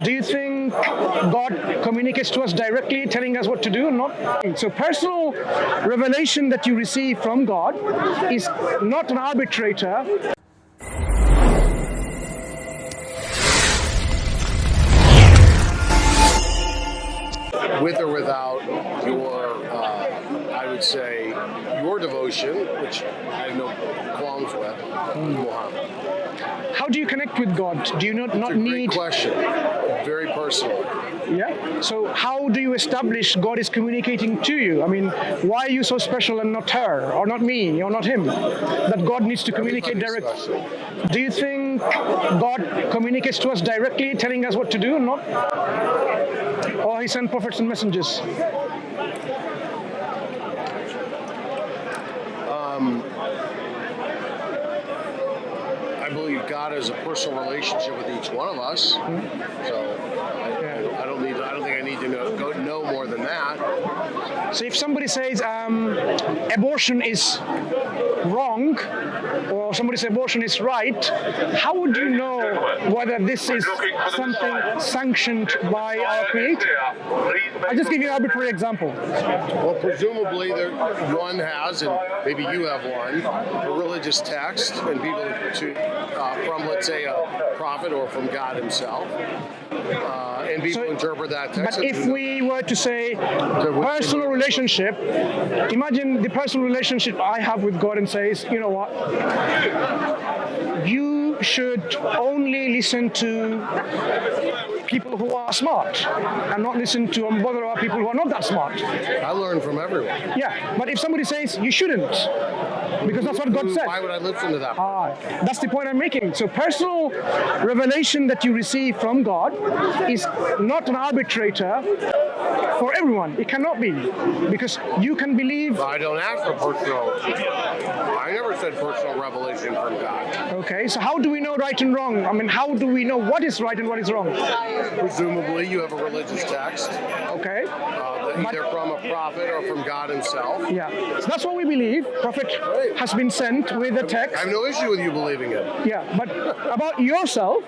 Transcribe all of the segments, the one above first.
Do you think God communicates to us directly, telling us what to do or not? So personal revelation that you receive from God is not an arbitrator. With or without your, I would say, your devotion, which I have no qualms with, Muhammad. How do you connect with God? Do you not It's a need... great question. Very personal. Yeah. So how do you establish God is communicating to you? I mean, why are you so special and not her, or not me, or not him? That God needs to communicate directly. Do you think God communicates to us directly, telling us what to do or not? Or he sent prophets and messengers? I believe God has a personal relationship with each one of us. So I don't think I need to know more than that. So if somebody says abortion is wrong, or somebody says abortion is right, how would you know whether this is something sanctioned by our Creator? I'll just give you an arbitrary example. Well, presumably one has, and maybe you have one, a religious text, and people from, let's say, a prophet or from God himself. And people interpret that text. But if we were to say personal relationship, imagine the personal relationship I have with God and says, you know what, you should only listen to people who are smart and not listen to and bother about people who are not that smart. I learn from everyone. Yeah, but if somebody says you shouldn't, because that's what God said. Why would I listen to that? That's the point I'm making. So personal revelation that you receive from God is not an arbitrator for everyone. It cannot be, because you can believe. I don't ask for personal. I never said personal revelation from God. Okay, so how do we know right and wrong? I mean, how do we know what is right and what is wrong? Presumably, you have a religious text. Okay. Either from a prophet or from God himself. Yeah, so that's what we believe. Prophet has been sent with a text. I have no issue with you believing it. Yeah, but about yourself,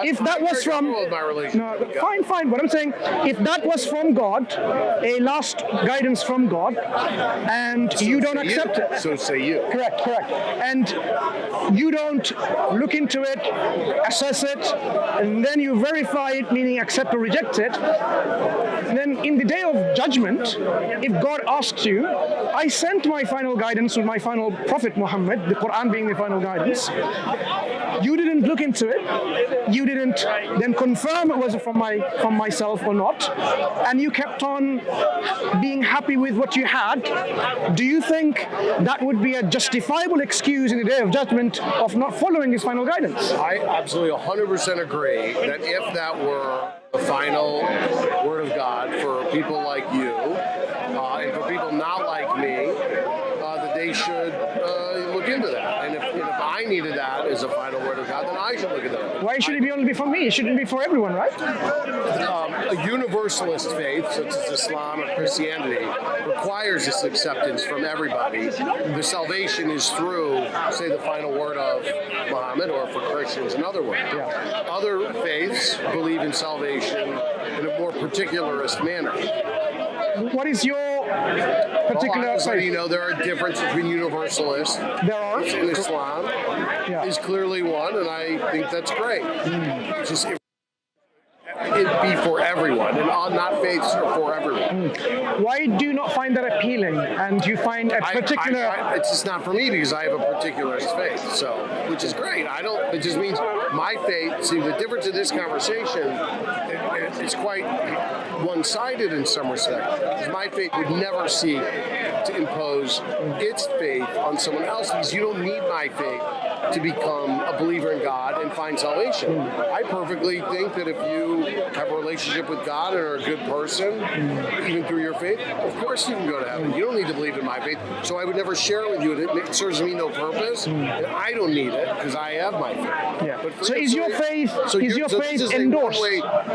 if that was from... No, fine. What I'm saying, if that was from God, a last guidance from God, and so you don't accept it. So say you. Correct. And you don't look into it, assess it, and then you verify it, meaning accept or reject it, then in the day of judgment, if God asks you, I sent my final guidance with my final prophet Muhammad, the Quran being the final guidance, you didn't look into it, you didn't then confirm it was from myself or not, and you kept on being happy with what you had, do you think that would be a justifiable excuse in the day of judgment of not following his final guidance? I absolutely 100% agree that if that were the final word of God for people like you, and for people not like me, that they should look into that. And if I needed that as a final word of God, then I should look at that. Why should it only be for me? It shouldn't be for everyone, right? A universalist faith, such as Islam or Christianity, requires this acceptance from everybody. The salvation is through, say, the final word of Muhammad, or for Christians, another word. Yeah. Other faiths believe in salvation in a more particularist manner. What is your particular faith? You know, there are differences between universalists. There are. In Islam is clearly one, and I think that's great. Just it be for everyone, and not faiths are for everyone. Why do you not find that appealing? And you find a particular... it's just not for me, because I have a particularist faith, so, which is great. It just means my faith, see, the difference in this conversation is quite one-sided in some respects, because my faith would never seek to impose its faith on someone else, because you don't need my faith to become a believer in God and find salvation. I perfectly think that if you have a relationship with God and are a good person, even through your faith, of course you can go to heaven. You don't need to believe in my faith, so I would never share it with you. It serves me no purpose, and I don't need it because I have my faith. Yeah. But so is your faith endorsed?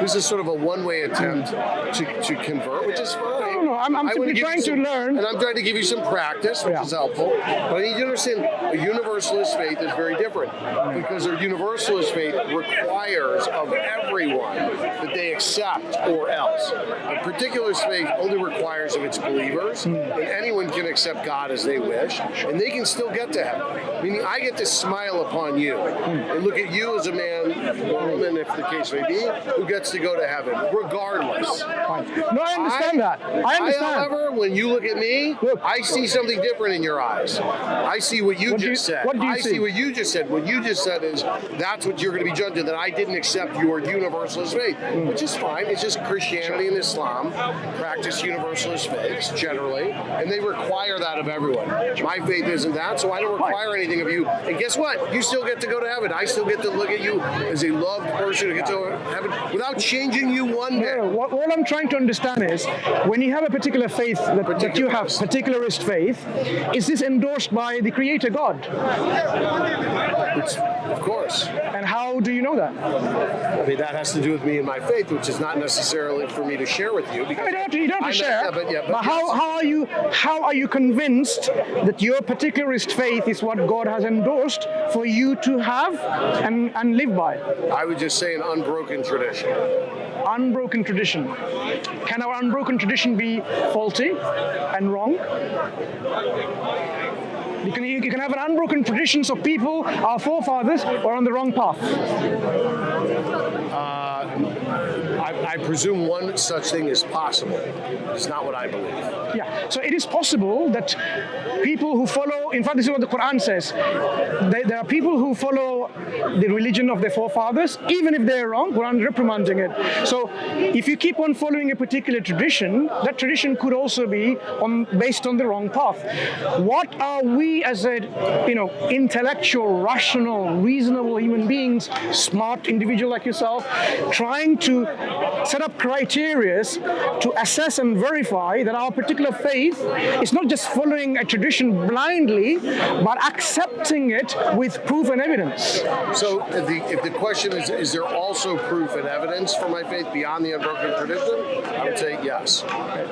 This is sort of a one-way attempt to convert, which is fine. No, I'm simply trying to learn. And I'm trying to to give you some practice, which is helpful. But I need you to understand a universalist faith is very different because a universalist faith requires of everyone that they accept or else. A particularist faith only requires of its believers, and anyone can accept God as they wish, and they can still get to heaven. Meaning, I get to smile upon you and look at you as a man or woman, if the case may be, who gets to go to heaven, regardless. No, I understand that. I understand. However, when you look at me, I see something different in your eyes. I see what you just said. What do you see? See what you just said. What you just said is that's what you're going to be judged on, that I didn't accept your universalist faith, which is fine. It's just Christianity and Islam practice universalist faiths generally, and they require that of everyone. My faith isn't that, so I don't require anything of you. And guess what? You still get to go to heaven. I still get to look at you as a loved person who gets to heaven without changing you one bit. No, what I'm trying to understand is, when you have a particular faith that you have, particularist faith, is this endorsed by the Creator God? Of course. And how do you know that? I mean, that has to do with me and my faith, which is not necessarily for me to share with you. Because you don't have to share. But how are you convinced that your particularist faith is what God has endorsed for you to have and live by? I would just say an unbroken tradition. Unbroken tradition. Can our unbroken tradition be faulty and wrong? You can have an unbroken traditions of people, our forefathers, are on the wrong path. I presume one such thing is possible. It's not what I believe. Yeah, so it is possible that people who follow, in fact, this is what the Quran says, there are people who follow the religion of their forefathers, even if they're wrong. Quran is reprimanding it. So if you keep on following a particular tradition, that tradition could also be based on the wrong path. What are we as intellectual, rational, reasonable human beings, smart individual like yourself, trying to set up criteria to assess and verify that our particular faith is not just following a tradition blindly, but accepting it with proof and evidence? So if the question is there also proof and evidence for my faith beyond the unbroken tradition? I would say yes.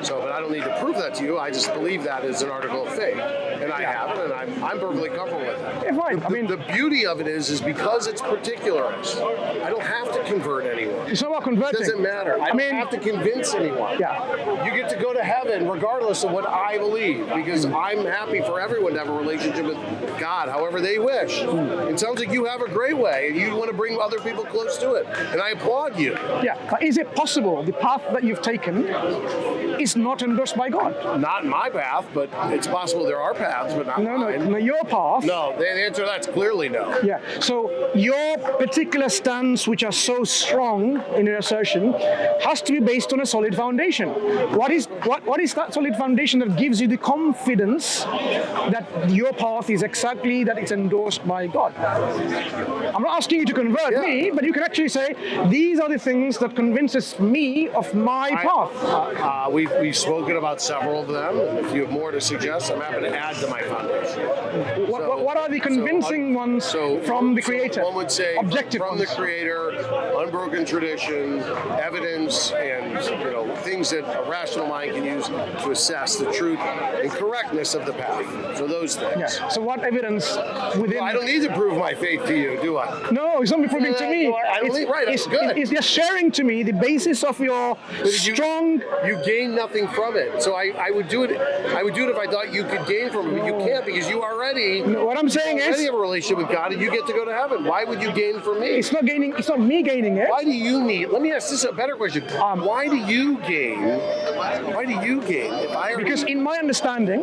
So, but I don't need to prove that to you. I just believe that is an article of faith, and I have it, and I'm perfectly comfortable with it. Yeah, fine. The beauty of it is because it's particularist. I don't have to convert anyone. It's not about converting. It doesn't matter. I don't have to convince anyone. Yeah. You get to go to heaven regardless of what I believe, because I'm happy for everyone to have a relationship with God however they wish. It sounds like you have a great way, and you want to bring other people close to it, and I applaud you. Yeah, but is it possible the path that you've taken is not endorsed by God? Not my path, but it's possible there are paths, but not mine. No, your path. No, the answer to that's clearly no. Yeah, so your particular stance, which are so strong in your assertion, has to be based on a solid foundation. What is that solid foundation that gives you the confidence that your path is exactly that it's endorsed by God? I'm not asking you to convert me, but you can actually say, these are the things that convinces me of my path. We've spoken about several of them, and if you have more to suggest, I'm happy to add to my foundation. What are the convincing ones from the Creator? One would say objective from ones. The Creator, unbroken tradition, evidence, and things that a rational mind can use to assess the truth and correctness of the path. So those things. Yeah. So what evidence within? Well, I don't need to prove my faith to you, do I? No, it's not proving to me. It's good. It's just sharing to me the basis of your strong. You gain nothing from it. So I would do it. I would do it if I thought you could gain from it, but you can't because you already. No, what I'm saying is, have a relationship with God, and you get to go to heaven. Why would you gain from me? It's not gaining. It's not me gaining it. Why do you need? Let me ask this a better question. Why do you gain? Why do you gain? Because in my understanding,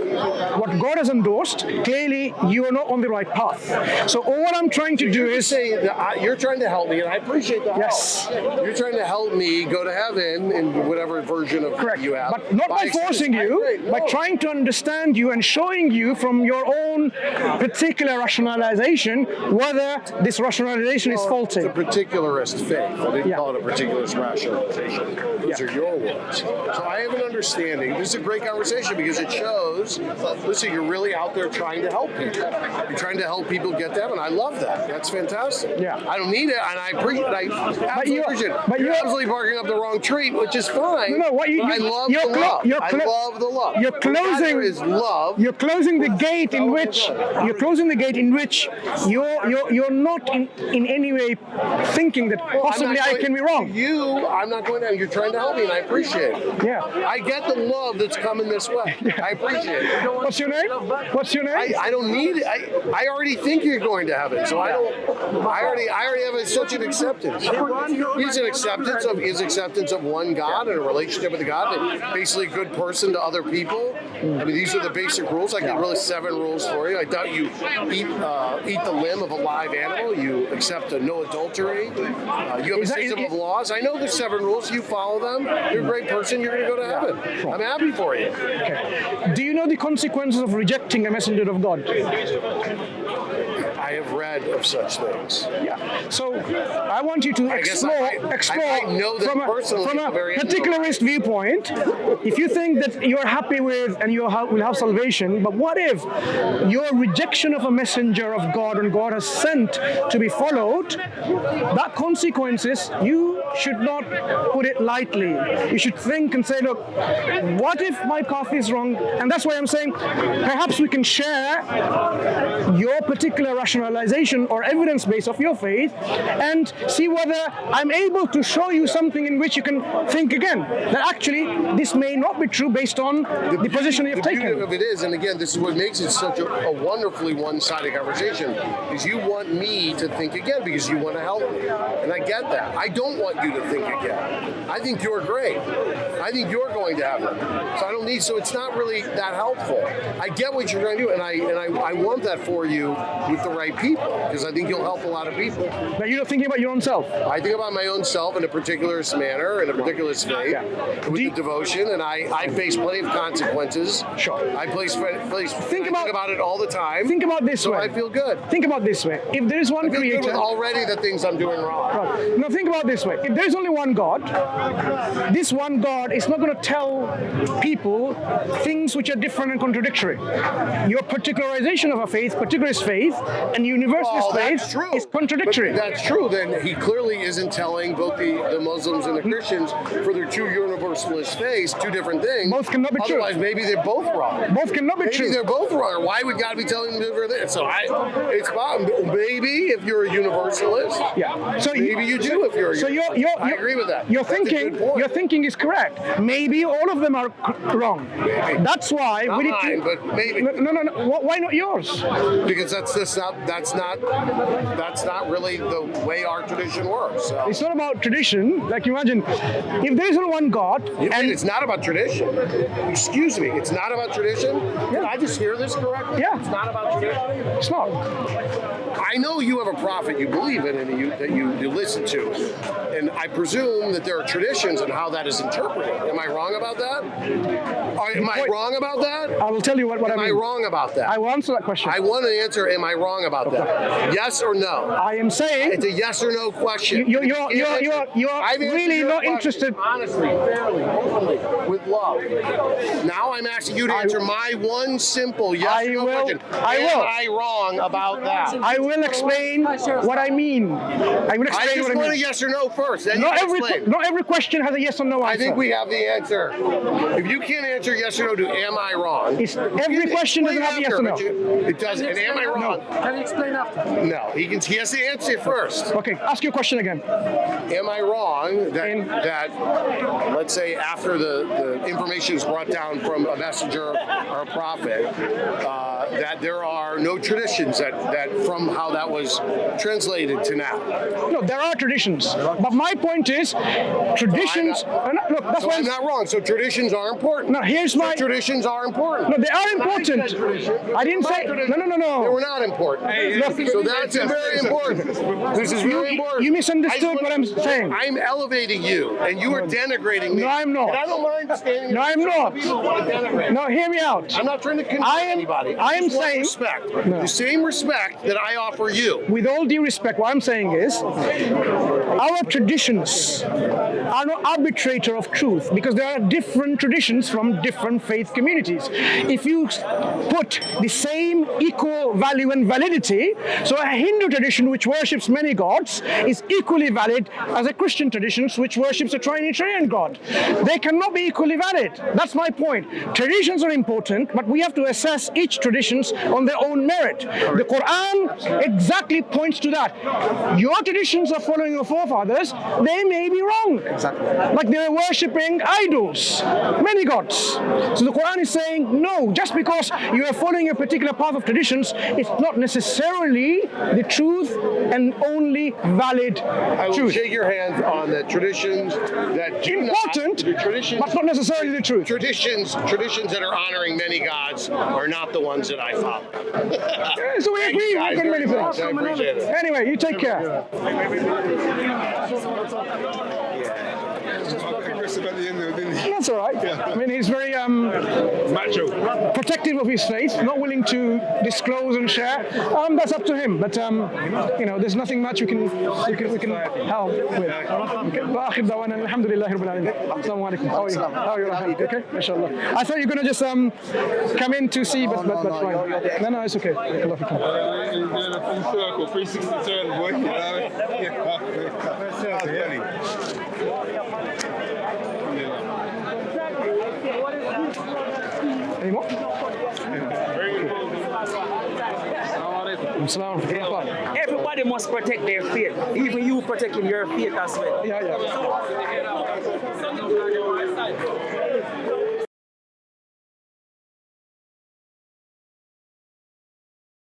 what God has endorsed, clearly you are not on the right path. So all what I'm trying to do is say that you're trying to help me, and I appreciate that. Yes. You're trying to help me go to heaven in whatever version of correct. You have. But not by forcing you, by trying to understand you and showing you from your own particular rationalization whether this rationalization is faulty. It's a particularist faith. faith. I didn't Yeah. call it a particular rationalization. Those are your words. So I have an understanding. This is a great conversation because it shows, listen, you're really out there trying to help people. You're trying to help people get them, and I love that. That's fantastic. Yeah. I don't need it, and I appreciate it. But You're absolutely barking up the wrong tree, which is fine. No, what I love the love. I love the love. You're closing. Is love. You're closing the gate in which you're not in any way thinking that possibly I can be wrong. I'm not going down. You're trying to help me, and I appreciate it. Yeah. I get the love that's coming this way. I appreciate it. What's your name? What's your name? I don't need it. I already think you're going to heaven, so I don't. I already have such an acceptance. His acceptance of one God and a relationship with God, and basically a good person to other people. I mean, these are the basic rules. I got really 7 rules for you. I doubt you eat the limb of a live animal. You accept no adultery. You have a system of laws. I know the 7 rules. You follow them. You're a great person. You're going to go to heaven. I'm happy for you. Okay. Do you know the consequences of rejecting a messenger of God? I have read of such things. Yeah. So I want you to explore I know that from a particularist viewpoint. If you think that you're happy with and you will have salvation, but what if your rejection of a messenger of God and God has sent to be followed, that consequences, you should not put it lightly. You should think and say, look, what if my path is wrong? And that's why I'm saying perhaps we can share your particular rationalization or evidence base of your faith and see whether I'm able to show you something in which you can think again, that actually this may not be true based on the position you've taken. The beauty of it is, and again, this is what makes it such a wonderfully one-sided conversation, is you want me to think again because you want to help me. And I get that. I don't want you to think again. I think you're great. I think you're going to heaven. So I don't need, so it's not really that helpful. I get what you're trying to do, and I want that for you with the right people, because I think you'll help a lot of people. But you're not thinking about your own self. I think about my own self in a particular manner, in a particular faith, with the devotion, and I face plenty of consequences. Sure. I think about it all the time. Think about this so way. I feel good. Think about this way. If there is one I feel creator, good with already the things I'm doing wrong. right. Now think about this way. If there's only one God, this one God is not going to tell people things which are different and contradictory. Your particularization of a faith, particularist faith, and universalist faith is contradictory. But that's true. Then he clearly isn't telling both the Muslims and the Christians for their two universalist faiths two different things. Both cannot be true. Otherwise, maybe they're both wrong. Both cannot be true. Maybe they're both wrong. Why would God be telling them different things? So it's about maybe if you're a universalist. Yeah. So maybe you do if you're a universalist. I agree with that. Your thinking is correct. Maybe all of them are wrong. Maybe. That's why not we need mine, to. But maybe. No. Why not yours? Because that's not really the way our tradition works. So. It's not about tradition. Like imagine, if there isn't one God, and it's not about tradition. Excuse me, it's not about tradition. Did I just hear this correctly? Yeah. It's not about tradition. It's not. I know you have a prophet you believe in and that you listen to, and I presume that there are traditions and how that is interpreted. Am I wrong about that? Am I wrong about that? I will tell you what I mean. Am I wrong about that? I will answer that question. I want to answer. Am I wrong about that? Yes or no? I am saying it's a yes or no question. You're really not interested. Honestly, fairly, openly, with love. Now I'm asking you to answer my one simple yes or no question. Am I wrong about that? I will explain what I mean. I will explain what I just mean. want a yes or no first. Then not every question has a yes or no answer. I think we have the answer. If you can't answer yes or no to am I wrong? Every question doesn't have a yes or no. It doesn't. And am I wrong? No. Can you explain after? No. He has to answer first. Okay, ask your question again. Am I wrong that let's say after the information is brought down from a messenger or a prophet, that there are no traditions that from how that was translated to now? No, there are traditions. But my point is, traditions. Look, that's why I'm not wrong. So traditions are important. No, traditions are important. No, they are important. I didn't say. No. They were not important. So that's very important. This is really important. You misunderstood what I'm saying. I'm elevating you, and you are denigrating me. No, I'm not. And I don't mind standing. No, I'm not. No, hear me out. I'm not trying to condemn anybody. I am saying respect. The same respect that I offer for you. With all due respect, what I'm saying is, our traditions are not arbitrator of truth because there are different traditions from different faith communities. If you put the same equal value and validity, so a Hindu tradition which worships many gods is equally valid as a Christian tradition which worships a Trinitarian God. They cannot be equally valid. That's my point. Traditions are important, but we have to assess each traditions on their own merit. The Quran exactly points to that. Your traditions are following your forefathers, they may be wrong. Exactly. Like they were worshipping idols, many gods. So the Quran is saying, no, just because you are following a particular path of traditions, it's not necessarily the truth and only valid I will truth. shake your hand on the traditions that do Important, not, the traditions, but not necessarily the truth. traditions that are honoring many gods are not the ones that I follow. Yeah, so we Thank agree you guys on many very much. things. I appreciate it. Anyway, you take care. That's all right. I mean, he's very Macho. protective of his faith, not willing to disclose and share. That's up to him. But there's nothing much we can help with. وآخر دعوانا الحمد لله رب العالمين. السلام عليكم. How are you? How are you? Okay, mashallah. I thought you were gonna just come in to see, but fine. No, it's okay. You're doing a full circle, 360 turn, boy. You Any more? Everybody must protect their faith. Even you protecting your faith as well. Yeah.